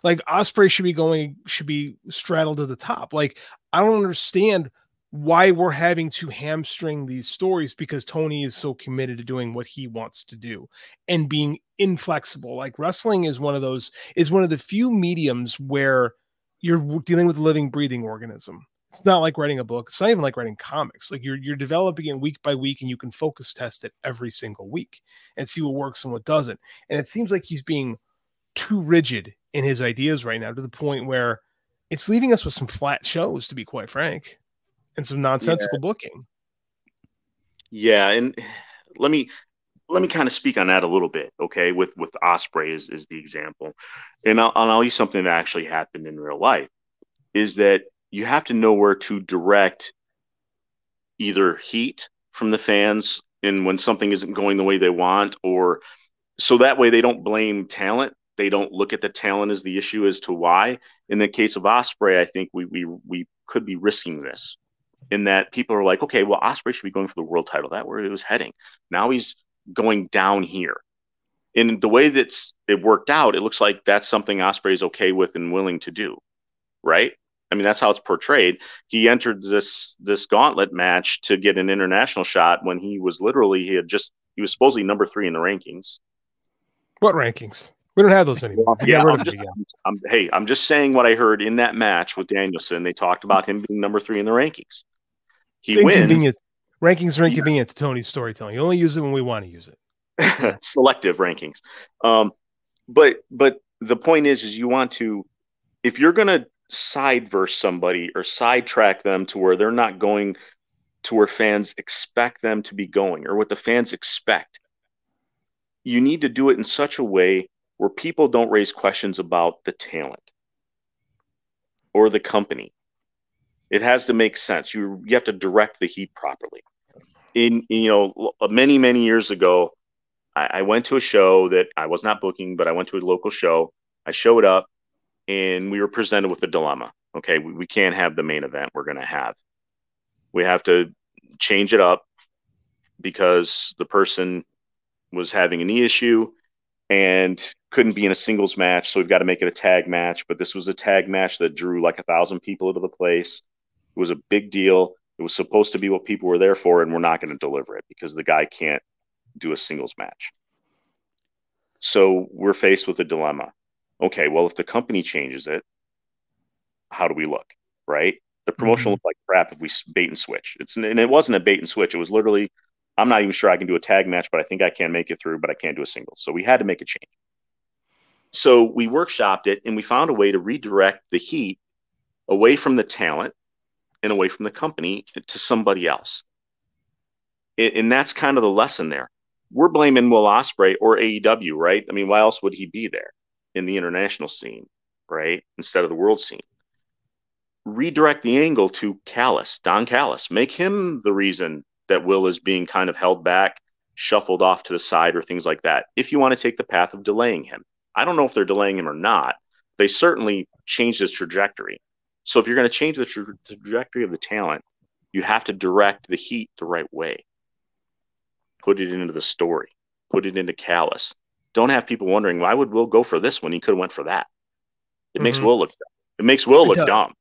Like Ospreay should be straddled to the top. Like I don't understand why we're having to hamstring these stories because Tony is so committed to doing what he wants to do and being inflexible. Like wrestling is one of the few mediums where you're dealing with a living, breathing organism. It's not like writing a book. It's not even like writing comics. Like you're developing it week by week and you can focus test it every single week and see what works and what doesn't. And it seems like he's being too rigid in his ideas right now to the point where it's leaving us with some flat shows, to be quite frank, and some nonsensical booking. Yeah, and let me kind of speak on that a little bit, okay? With Ospreay is the example, and I'll use something that actually happened in real life. Is that you have to know where to direct either heat from the fans, and when something isn't going the way they want, or so that way they don't blame talent. They don't look at the talent as the issue as to why. In the case of Ospreay, I think we could be risking this in that people are like, okay, well, Ospreay should be going for the world title. That's where he was heading. Now he's going down here. In the way that it worked out, it looks like that's something Ospreay is okay with and willing to do, right? I mean, that's how it's portrayed. He entered this gauntlet match to get an international shot when he was supposedly number 3 in the rankings. What rankings? We don't have those anymore. Yeah, I'm just saying what I heard in that match with Danielson. They talked about him being number 3 in the rankings. He wins. Rankings are inconvenient to Tony's storytelling. You only use it when we want to use it. Selective rankings. But the point is you want to, if you're going to side verse somebody or sidetrack them to where they're not going to where fans expect them to be going or what the fans expect, you need to do it in such a way where people don't raise questions about the talent or the company. It has to make sense. You have to direct the heat properly. Many years ago, I went to a show that I was not booking, but I went to a local show. I showed up and we were presented with a dilemma. Okay, we can't have the main event we're going to have. We have to change it up because the person was having a knee issue and couldn't be in a singles match. So we've got to make it a tag match. But this was a tag match that drew like 1,000 people into the place. It was a big deal. It was supposed to be what people were there for, and we're not going to deliver it because the guy can't do a singles match. So we're faced with a dilemma. Okay, well, if the company changes it, how do we look, right? The promotion looked like crap if we bait and switch. And it wasn't a bait and switch. It was literally, I'm not even sure I can do a tag match, but I think I can make it through, but I can't do a singles. So we had to make a change. So we workshopped it, and we found a way to redirect the heat away from the talent and away from the company to somebody else. And that's kind of the lesson there. We're blaming Will Ospreay or AEW, right? I mean, why else would he be there in the international scene, right? Instead of the world scene. Redirect the angle to Don Callis. Make him the reason that Will is being kind of held back, shuffled off to the side or things like that. If you want to take the path of delaying him. I don't know if they're delaying him or not. They certainly changed his trajectory. So if you're going to change the trajectory of the talent, you have to direct the heat the right way. Put it into the story. Put it into Callis. Don't have people wondering, why would Will go for this when he could have went for that? It makes Will look dumb. It makes Will look dumb.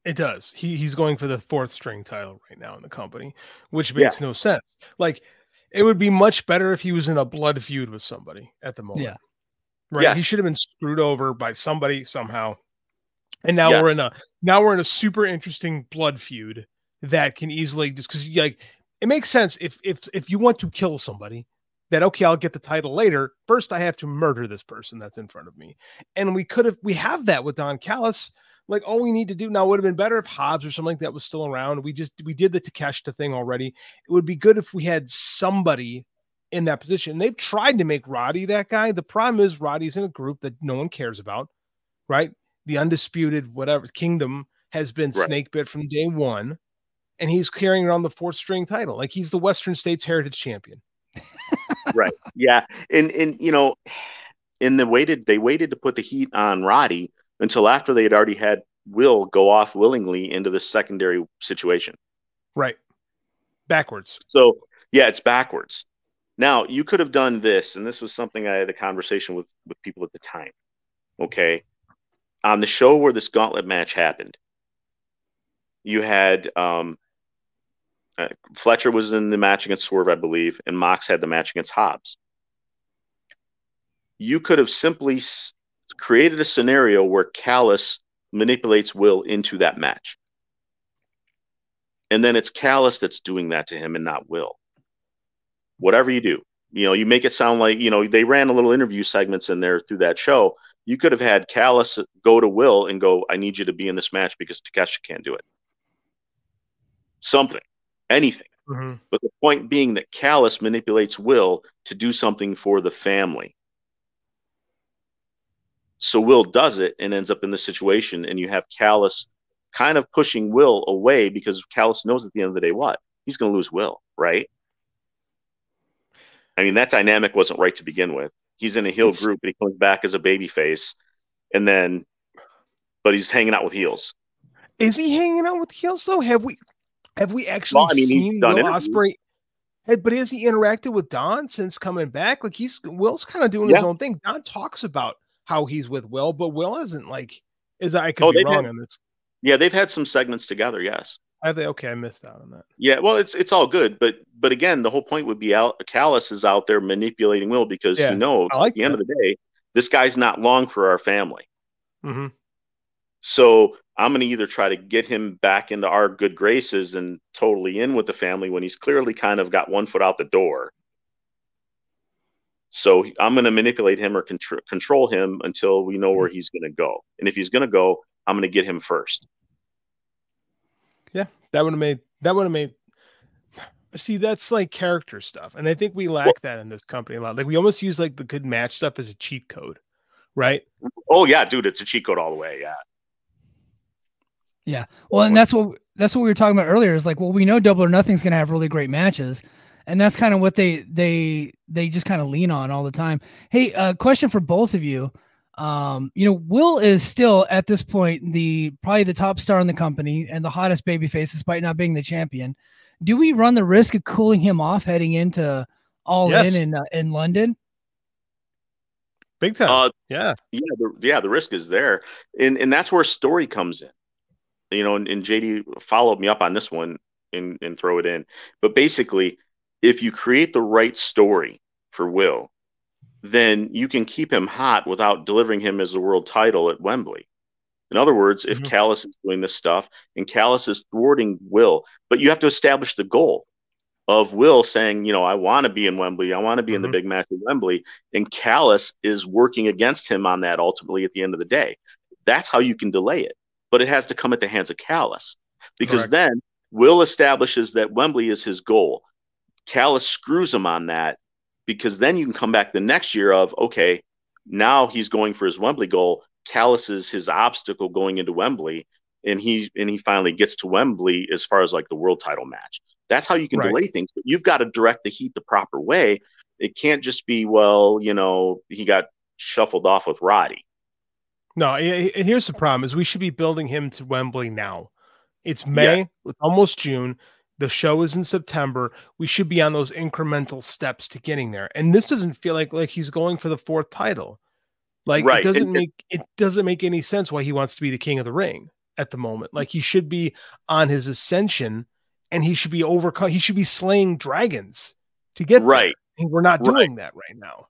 It does. He's going for the 4th string title right now in the company, which makes no sense. Like, it would be much better if he was in a blood feud with somebody at the moment. Yeah. Right. Yes. He should have been screwed over by somebody somehow. And now we're in a super interesting blood feud that can easily, just because like it makes sense if you want to kill somebody, that okay, I'll get the title later. First, I have to murder this person that's in front of me. And we have that with Don Callis. Like, all we need to do now would have been better if Hobbs or something like that was still around. We did the Takeshita thing already. It would be good if we had somebody in that position. They've tried to make Roddy that guy. The problem is Roddy's in a group that no one cares about, right? The undisputed whatever kingdom has been snake bit from day one, and he's carrying around the 4th string title. Like, he's the Western States Heritage Champion. Right. Yeah. And they waited to put the heat on Roddy until after they had already had Will go off willingly into the secondary situation. Right. Backwards. So yeah, it's backwards. Now you could have done this, and this was something I had a conversation with people at the time. Okay. on the show where this gauntlet match happened, you had Fletcher was in the match against Swerve, I believe, and Mox had the match against Hobbs. You could have simply created a scenario where Callis manipulates Will into that match. And then it's Callis that's doing that to him and not Will. Whatever you do, you make it sound like, they ran a little interview segments in there through that show. You could have had Callis go to Will and go, I need you to be in this match because Takeshita can't do it. Something, anything. Mm-hmm. But the point being that Callis manipulates Will to do something for the family. So Will does it and ends up in this situation, and you have Callis kind of pushing Will away because Callis knows at the end of the day what? He's going to lose Will, right? I mean, that dynamic wasn't right to begin with. He's in a heel group, and he comes back as a babyface, but he's hanging out with heels. Is he hanging out with heels though? Have we actually seen Will Ospreay? But has he interacted with Don since coming back? Like Will's kind of doing his own thing. Don talks about how he's with Will, but Will isn't like. I could be wrong on this. Yeah, they've had some segments together. Yes. Have they? Okay, I missed out on that. Yeah, well, it's all good, but again, the whole point would be Callis is out there manipulating Will because he knows at the end of the day, this guy's not long for our family. Mm-hmm. So I'm going to either try to get him back into our good graces and totally in with the family when he's clearly kind of got one foot out the door. So I'm going to manipulate him or control him until we know where he's going to go. And if he's going to go, I'm going to get him first. Yeah, that would have made. See, that's like character stuff, and I think we lack that in this company a lot. Like we almost use like the good match stuff as a cheat code, right? Oh yeah, dude, it's a cheat code all the way. Yeah. Yeah. Well, and that's what we were talking about earlier. Is like, well, we know Double or Nothing's going to have really great matches, and that's kind of what they just kind of lean on all the time. Hey, question for both of you. Will is still at this point probably the top star in the company and the hottest babyface, despite not being the champion. Do we run the risk of cooling him off heading into All In London? Big time. The risk is there, and that's where story comes in. And JD followed me up on this one and throw it in. But basically, if you create the right story for Will, then you can keep him hot without delivering him as a world title at Wembley. In other words, if Callis is doing this stuff and Callis is thwarting Will, but you have to establish the goal of Will saying, I want to be in Wembley. I want to be in the big match at Wembley. And Callis is working against him on that ultimately at the end of the day. That's how you can delay it. But it has to come at the hands of Callis because then Will establishes that Wembley is his goal. Callis screws him on that. Because then you can come back the next year of, okay, now he's going for his Wembley goal. Callis is his obstacle going into Wembley, and he finally gets to Wembley as far as like the world title match. That's how you can delay things. But you've got to direct the heat the proper way. It can't just be, he got shuffled off with Roddy. No, and here's the problem: is we should be building him to Wembley now. It's May, it's almost June. The show is in September. We should be on those incremental steps to getting there. And this doesn't feel like he's going for the fourth title. Like it doesn't make any sense why he wants to be the king of the ring at the moment. Like he should be on his ascension and he should be he should be slaying dragons to get there. And we're not doing that right now.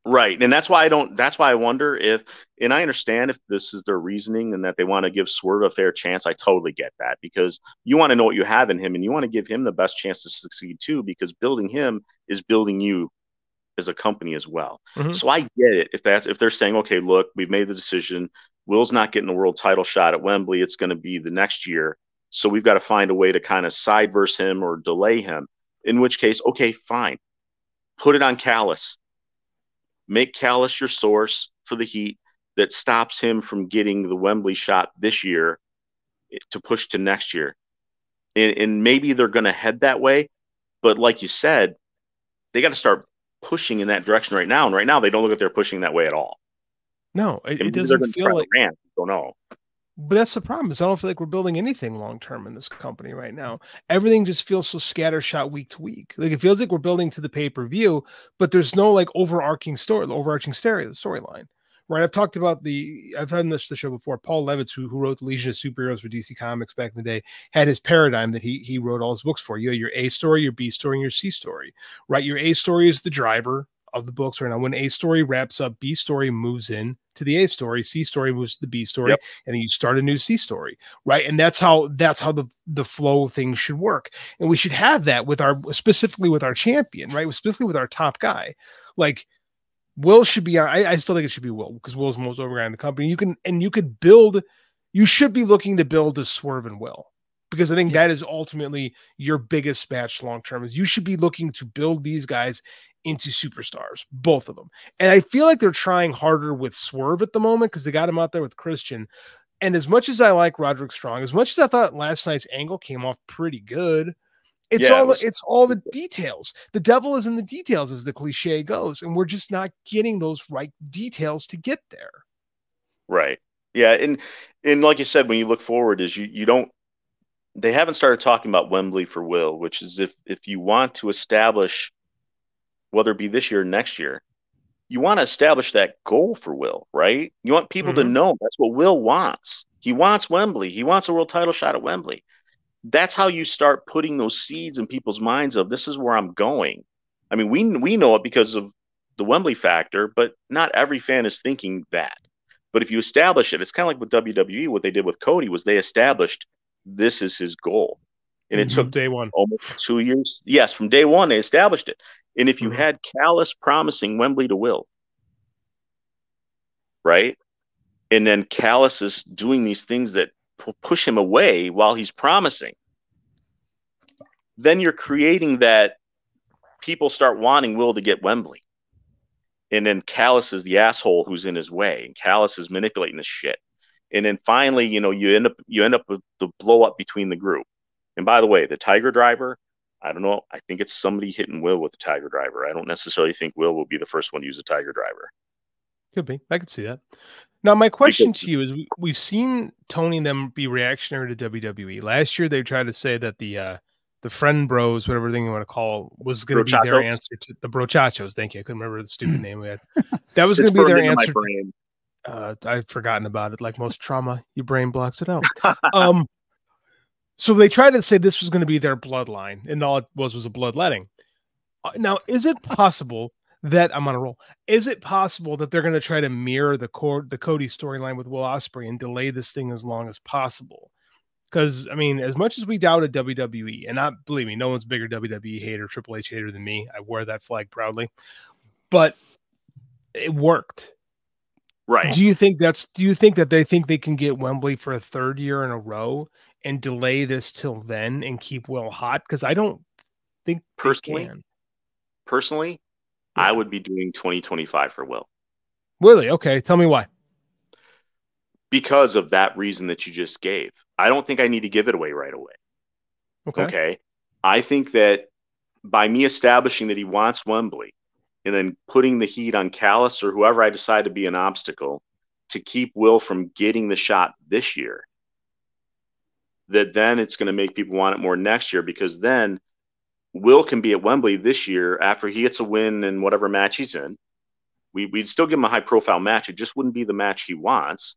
Right. And that's why I wonder if, and I understand if this is their reasoning and that they want to give Swerve a fair chance. I totally get that because you want to know what you have in him and you want to give him the best chance to succeed too, because building him is building you as a company as well. So I get it. If they're saying, okay, look, we've made the decision. Will's not getting the world title shot at Wembley. It's going to be the next year. So we've got to find a way to kind of sideverse him or delay him, in which case, okay, fine. Put it on Callis. Make Callis your source for the heat that stops him from getting the Wembley shot this year to push to next year. And maybe they're going to head that way. But like you said, they got to start pushing in that direction right now. And right now, they don't look like they're pushing that way at all. No, it doesn't feel like. I don't know. But that's the problem. Is I don't feel like we're building anything long term in this company right now. Everything just feels so scattershot week to week. Like it feels like we're building to the pay-per-view, but there's no like overarching storyline, right? I've done the show before. Paul Levitz, who wrote the Legion of Superheroes for DC Comics back in the day, had his paradigm that he wrote all his books for. You have your A story, your B story, and your C story, right? Your A story is the driver of the books right now. When A story wraps up, B story moves in to the A story, C story moves to the B story, yep. And then you start a new C story, right? And that's how the flow thing should work. And we should have that specifically with our champion, right? Specifically with our top guy. Like Will should be on. I still think it should be Will, because Will's the most over guy in the company. You should be looking to build a Swerve and Will, because I think that is ultimately your biggest match long term. Is you should be looking to build these guys into superstars, both of them. And I feel like they're trying harder with Swerve at the moment, because they got him out there with Christian. And as much as I like Roderick Strong, as much as I thought last night's angle came off pretty good, it's all the details. The devil is in the details, as the cliche goes, and we're just not getting those right details to get there. Right. Yeah, and like you said, when you look forward, is you don't. They haven't started talking about Wembley for Will, which is if you want to establish, whether it be this year or next year, you want to establish that goal for Will, right? You want people to know that's what Will wants. He wants Wembley. He wants a world title shot at Wembley. That's how you start putting those seeds in people's minds of, this is where I'm going. I mean, we know it because of the Wembley factor, but not every fan is thinking that. But if you establish it, it's kind of like with WWE, what they did with Cody was they established this is his goal. And it took day one, almost 2 years. Yes, from day one, they established it. And if you had Callis promising Wembley to Will, right? And then Callis is doing these things that push him away while he's promising, then you're creating that people start wanting Will to get Wembley. And then Callis is the asshole who's in his way, and Callis is manipulating this shit. And then finally, you end up with the blow up between the group. And by the way, the Tiger Driver, I don't know. I think it's somebody hitting Will with the Tiger Driver. I don't necessarily think Will will be the first one to use a Tiger Driver. Could be. I could see that. Now, my question to you is, we've seen Tony and them be reactionary to WWE. Last year, they tried to say that the friend bros, whatever thing you want to call, was going to be their answer to the brochachos. Thank you. I couldn't remember the stupid name we had. That was going to be their answer. I've forgotten about it. Like most trauma, your brain blocks it out. So they tried to say this was going to be their bloodline, and all it was a bloodletting. Now, is it possible that I'm on a roll? Is it possible that they're going to try to mirror the Cody storyline with Will Ospreay and delay this thing as long as possible? Because, I mean, as much as we doubted WWE, and not, believe me, no one's bigger WWE hater, Triple H hater than me. I wear that flag proudly. But it worked. Right. Do you think that they think they can get Wembley for a third year in a row and delay this till then and keep Will hot? Because I don't think personally, yeah. I would be doing 2025 for Will. Really? Okay. Tell me why. Because of that reason that you just gave. I don't think I need to give it away right away. Okay. I think that by me establishing that he wants Wembley and then putting the heat on Callis or whoever I decide to be an obstacle to keep Will from getting the shot this year, that then it's going to make people want it more next year, because then Will can be at Wembley this year after he gets a win in whatever match he's in. We'd still give him a high-profile match. It just wouldn't be the match he wants.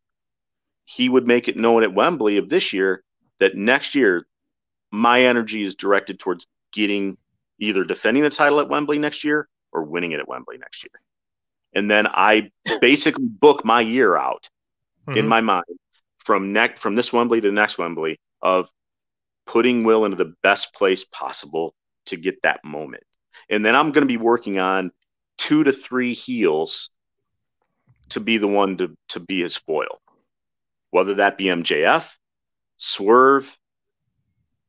He would make it known at Wembley of this year that next year my energy is directed towards getting either defending the title at Wembley next year or winning it at Wembley next year. And then I basically book my year out in my mind from this Wembley to the next Wembley of putting Will into the best place possible to get that moment. And then I'm going to be working on 2 to 3 heels to be the one to be his foil. Whether that be MJF, Swerve,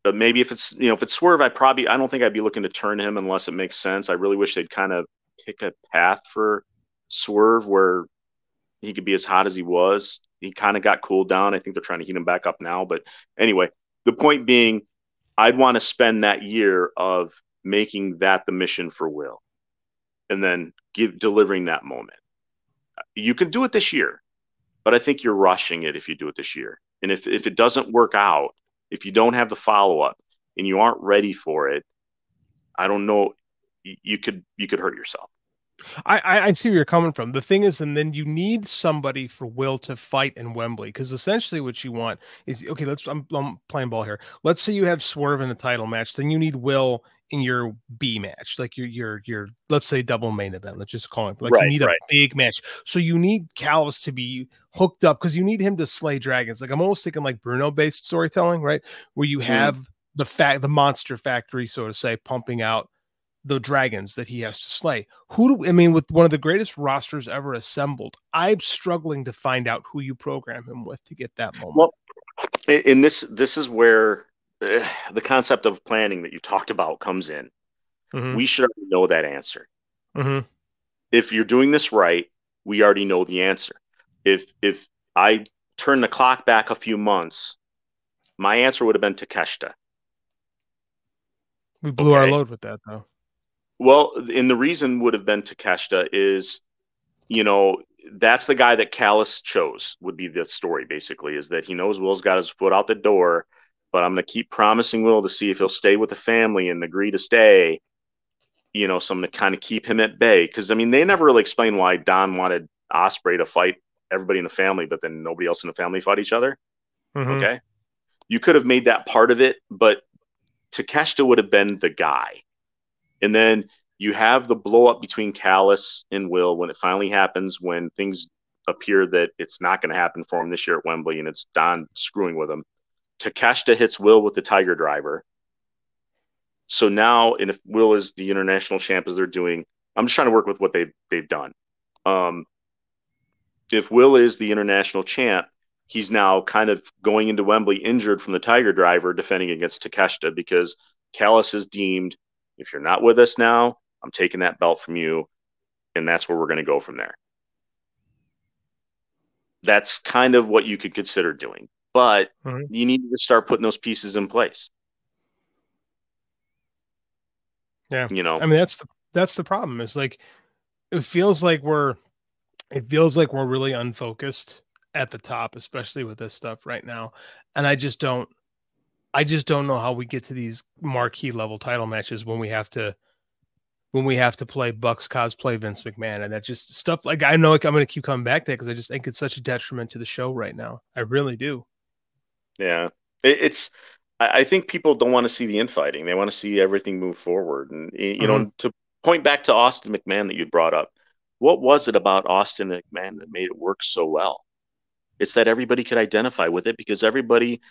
but maybe if it's Swerve, I don't think I'd be looking to turn him unless it makes sense. I really wish they'd kind of pick a path for Swerve where he could be as hot as he was. He kind of got cooled down. I think they're trying to heat him back up now. But anyway, the point being, I'd want to spend that year of making that the mission for Will and then delivering that moment. You can do it this year, but I think you're rushing it if you do it this year. And if it doesn't work out, if you don't have the follow-up and you aren't ready for it, I don't know, you could hurt yourself. I see where you're coming from. The thing is, and then you need somebody for Will to fight in Wembley, because essentially what you want is, okay, I'm playing ball here. Let's say you have Swerve in a title match, then you need Will in your B match, like your let's say double main event. Let's just call it like you need a big match. So you need Callis to be hooked up because you need him to slay dragons. Like I'm almost thinking like Bruno based storytelling, right? Where you have the monster factory, so to say, pumping out the dragons that he has to slay. With one of the greatest rosters ever assembled, I'm struggling to find out who you program him with to get that moment. Well, and this is where the concept of planning that you talked about comes in. We should already know that answer. If you're doing this right, we already know the answer. If I turn the clock back a few months, my answer would have been Takeshita. We blew our load with that, though. Well, and the reason would have been Takeshita is, that's the guy that Callis chose, would be the story, basically, is that he knows Will's got his foot out the door, but I'm going to keep promising Will to see if he'll stay with the family and agree to stay, so I'm going to kind of keep him at bay. Because, they never really explained why Don wanted Ospreay to fight everybody in the family, but then nobody else in the family fought each other. Okay? You could have made that part of it, but Takeshita would have been the guy. And then you have the blow up between Callis and Will when it finally happens, when things appear that it's not going to happen for him this year at Wembley, and it's Don screwing with him. Takeshita hits Will with the Tiger Driver. So now, and if Will is the international champ, as they're doing, I'm just trying to work with what they've done. If Will is the international champ, he's now kind of going into Wembley injured from the Tiger Driver, defending against Takeshita, because Callis is deemed, if you're not with us now, I'm taking that belt from you, and that's where we're going to go from there. That's kind of what you could consider doing, but you need to start putting those pieces in place. Yeah, that's the problem. Is like it feels like we're really unfocused at the top, especially with this stuff right now, and I just don't know how we get to these marquee level title matches when we have to play Bucks cosplay Vince McMahon, and that just stuff like, I know, like, I'm going to keep coming back to it because I just think it's such a detriment to the show right now. I really do. Yeah, I think people don't want to see the infighting. They want to see everything move forward. And, to point back to Austin McMahon that you brought up, what was it about Austin McMahon that made it work so well? It's that everybody could identify with it, because everybody,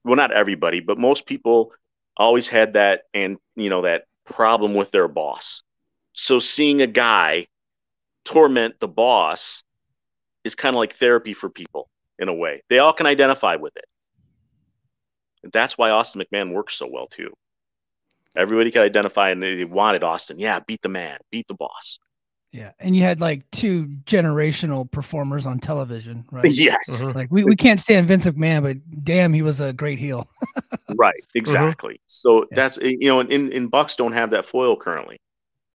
well, not everybody, but most people always had that, and that problem with their boss. So seeing a guy torment the boss is kind of like therapy for people in a way. They all can identify with it. And that's why Austin McMahon works so well too. Everybody could identify, and they wanted Austin. Yeah, beat the man, beat the boss. Yeah, and you had like two generational performers on television, right? Yes. Like we can't stand Vince McMahon, but damn, he was a great heel. Right, exactly. So that's, and Bucks don't have that foil currently.